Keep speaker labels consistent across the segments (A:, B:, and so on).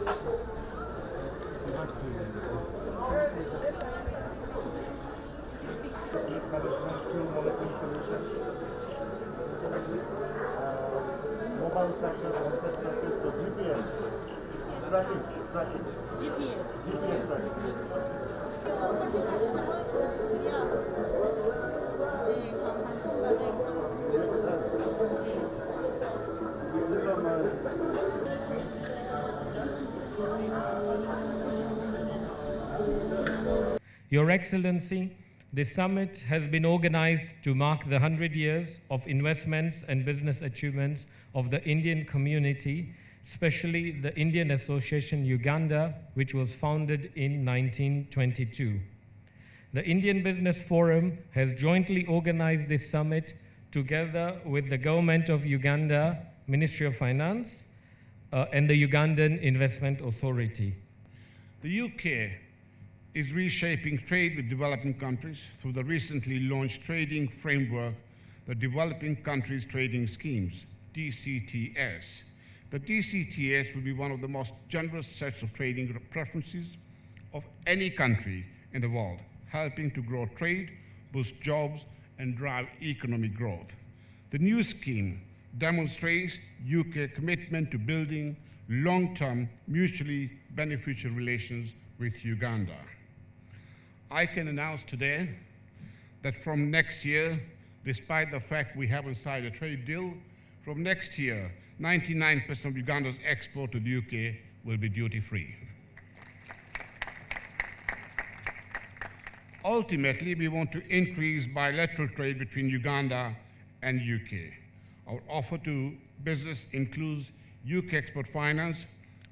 A: Mobile tracking, asset tracking, so GPS tracking. GPS tracking.
B: Your Excellency, this summit has been organized to mark the 100 years of investments and business achievements of the Indian community, especially the Indian Association Uganda, which was founded in 1922. The Indian Business Forum has jointly organized this summit together with the Government of Uganda, Ministry of Finance, and the Ugandan Investment Authority.
C: The UK is reshaping trade with developing countries through the recently launched trading framework, the Developing Countries Trading Schemes, DCTS. The DCTS will be one of the most generous sets of trading preferences of any country in the world, helping to grow trade, boost jobs, and drive economic growth. The new scheme demonstrates UK commitment to building long-term, mutually beneficial relations with Uganda. I can announce today that from next year, despite the fact we haven't signed a trade deal, from next year, 99% of Uganda's export to the UK will be duty-free. Ultimately, we want to increase bilateral trade between Uganda and UK. Our offer to business includes UK export finance,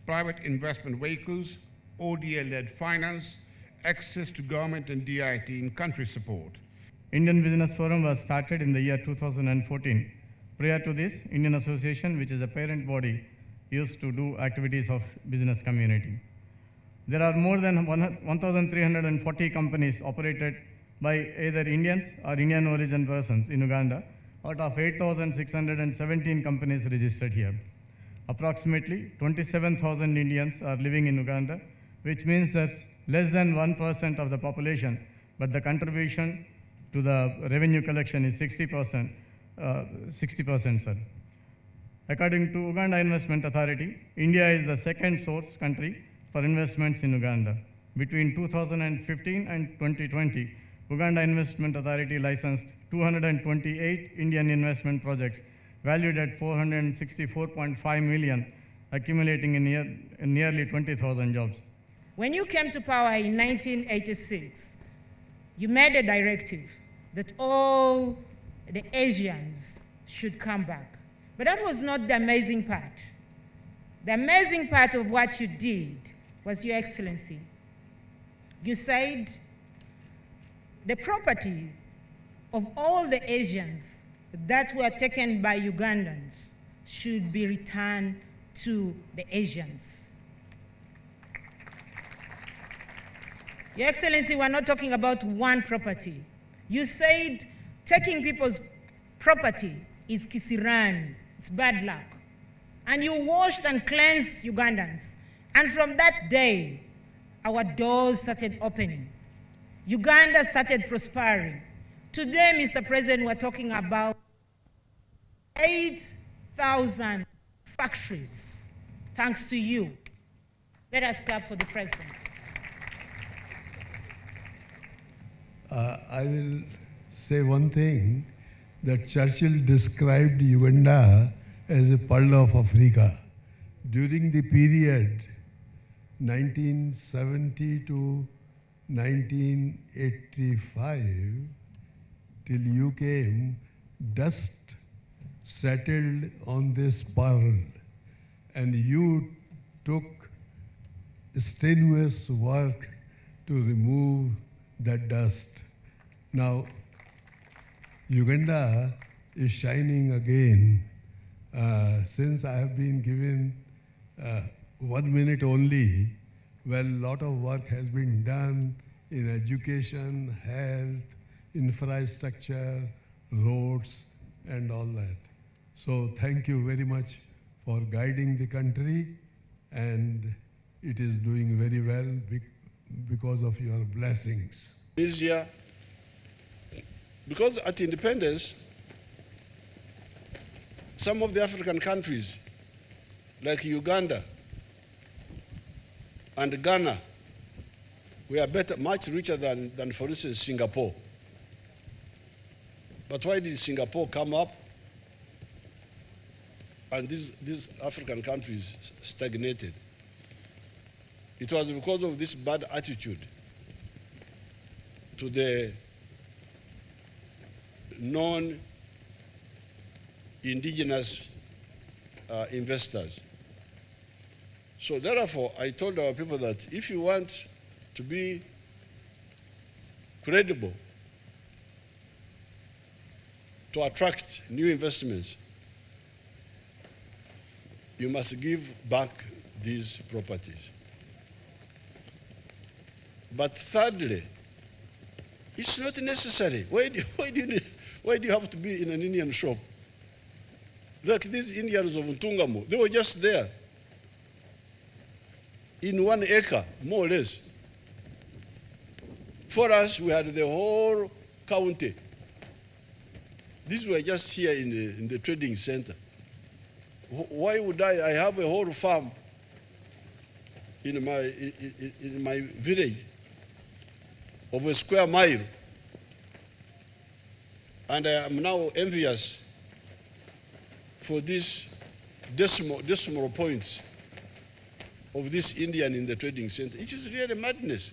C: private investment vehicles, ODA-led finance, access to government and DIT in country support.
D: Indian Business Forum was started in the year 2014. Prior to this, Indian Association, which is a parent body, used to do activities of business community. There are more than 1,340 companies operated by either Indians or Indian origin persons in Uganda, out of 8,617 companies registered here. Approximately 27,000 Indians are living in Uganda, which means that less than 1% of the population, but the contribution to the revenue collection is 60%, sir. According to Uganda Investment Authority, India is the second source country for investments in Uganda. Between 2015 and 2020, Uganda Investment Authority licensed 228 Indian investment projects valued at 464.5 million, accumulating in nearly 20,000 jobs.
E: When you came to power in 1986, you made a directive that all the Asians should come back. But that was not the amazing part. The amazing part of what you did was, Your Excellency, you said the property of all the Asians that were taken by Ugandans should be returned to the Asians. Your Excellency, we're not talking about one property. You said taking people's property is kisirani, it's bad luck. And you washed and cleansed Ugandans. And from that day, our doors started opening. Uganda started prospering. Today, Mr. President, we're talking about 8,000 factories, thanks to you. Let us clap for the President.
F: I will say one thing, that Churchill described Uganda as a pearl of Africa. During the period 1970 to 1985, till you came, dust settled on this pearl, and you took strenuous work to remove that dust. Now, Uganda is shining again. Since I have been given 1 minute only, well, a lot of work has been done in education, health, infrastructure, roads, and all that. So thank you very much for guiding the country, and it is doing very well because of your blessings.
G: Easier, because at independence, some of the African countries, like Uganda and Ghana, were better, much richer than, for instance, Singapore. But why did Singapore come up and these African countries stagnated? It was because of this bad attitude to the non-indigenous investors. So therefore, I told our people that if you want to be credible, to attract new investments, you must give back these properties. But thirdly, it's not necessary. Why do you have to be in an Indian shop? Like these Indians of Ntungamo, they were just there in 1 acre, more or less. For us, we had the whole county. These were just here in the trading center. Why would I have a whole farm in my village of a square mile, and I am now envious for these decimal points of this Indian in the trading center. It is really madness.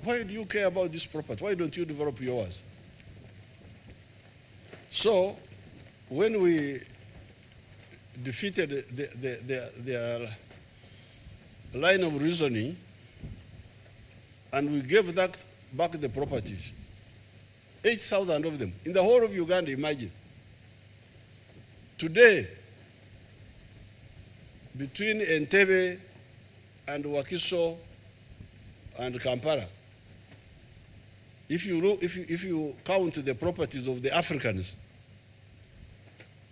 G: Why do you care about this property? Why don't you develop yours? So, when we defeated their line of reasoning, and we gave back the properties, 8,000 of them, in the whole of Uganda, imagine. Today, between Entebbe and Wakiso and Kampala, if you count the properties of the Africans,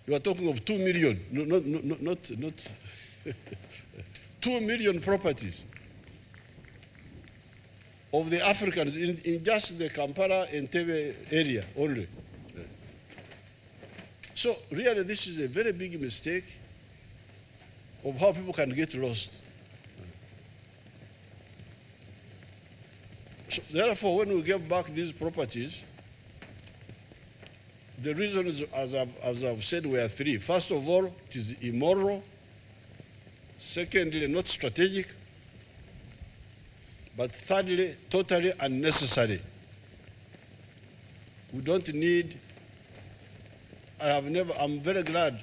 G: you are talking of 2 million, not 2 million properties of the Africans in just the Kampala and Entebbe area only. So really this is a very big mistake of how people can get lost. So therefore, when we give back these properties, the reasons, as I've said, were three. First of all, it is immoral. Secondly, not strategic. But thirdly, totally unnecessary. We don't need, I'm very glad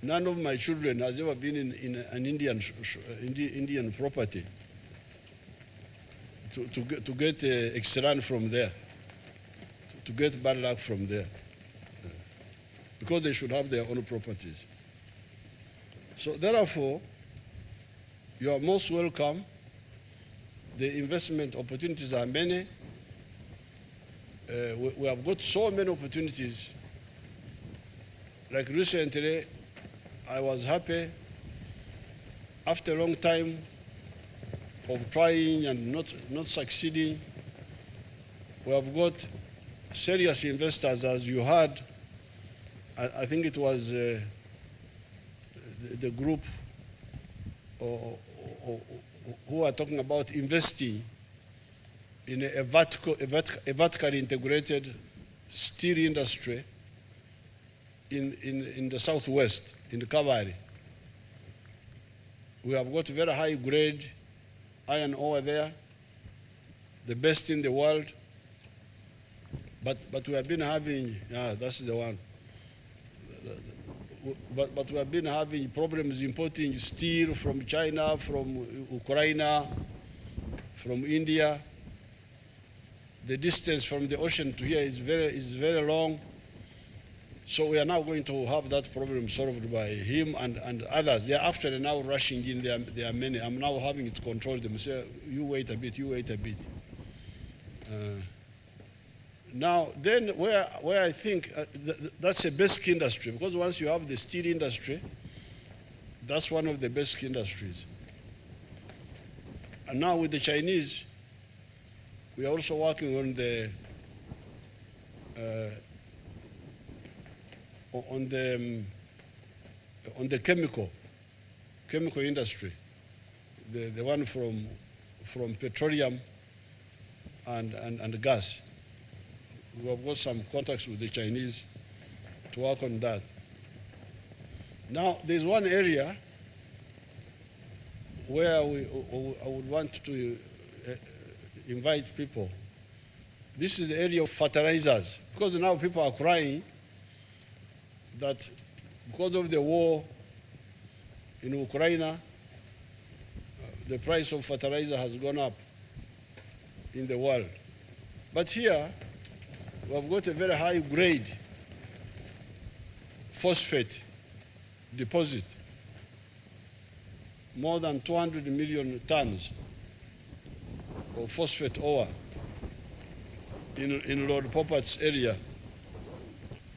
G: none of my children has ever been in an Indian property to get excellent from there, to get bad luck from there, because they should have their own properties. So therefore, you are most welcome. The investment opportunities are many. We have got so many opportunities. Like recently, I was happy after a long time of trying and not succeeding. We have got serious investors, as you heard. I think it was the group who are talking about investing in a vertically integrated steel industry in the southwest, in the Kavari. We have got very high grade iron ore there, the best in the world. But we have been having, that's the one. But we have been having problems importing steel from China, from Ukraine, from India. The distance from the ocean to here is very long. So we are now going to have that problem solved by him and others. They are actually now rushing in. There are many. I'm now having to control them. Say, you wait a bit, you wait a bit. Now, then where I think that's a basic industry, because once you have the steel industry, that's one of the basic industries. And now with the Chinese, we are also working on the chemical industry, the one from petroleum and gas. We have got some contacts with the Chinese to work on that. Now, there's one area where I would want to invite people. This is the area of fertilizers, because now people are crying that because of the war in Ukraine, the price of fertilizer has gone up in the world. But here, we have got a very high grade phosphate deposit, more than 200 million tons of phosphate ore in Lord Popat's area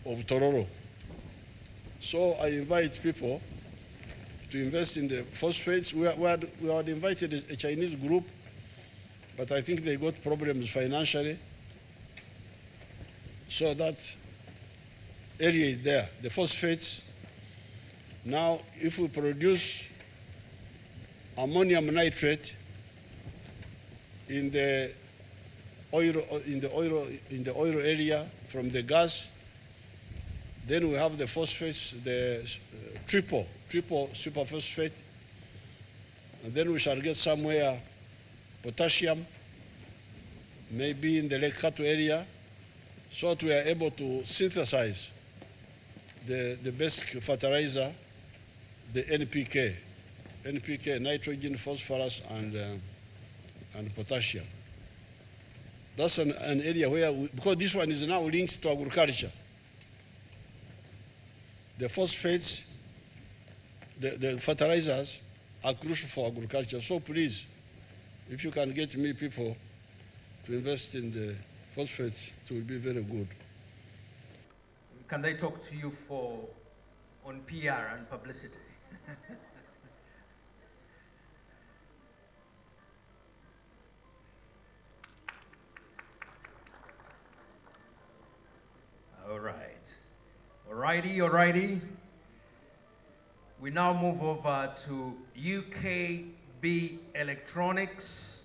G: of Tororo. So I invite people to invest in the phosphates. We had invited a Chinese group, but I think they got problems financially. So that area is there, the phosphates. Now, if we produce ammonium nitrate in the oil area from the gas, then we have the phosphates, the triple superphosphate, and then we shall get somewhere potassium, maybe in the Lake Kato area, so that we are able to synthesize the basic fertilizer, the NPK, nitrogen, phosphorus, and potassium. That's an area where, because this one is now linked to agriculture. The phosphates, the fertilizers are crucial for agriculture. So please, if you can get me people to invest in the phosphates, it will be very good.
H: Can they talk to you on PR and publicity? All right. Alrighty. We now move over to UKB Electronics.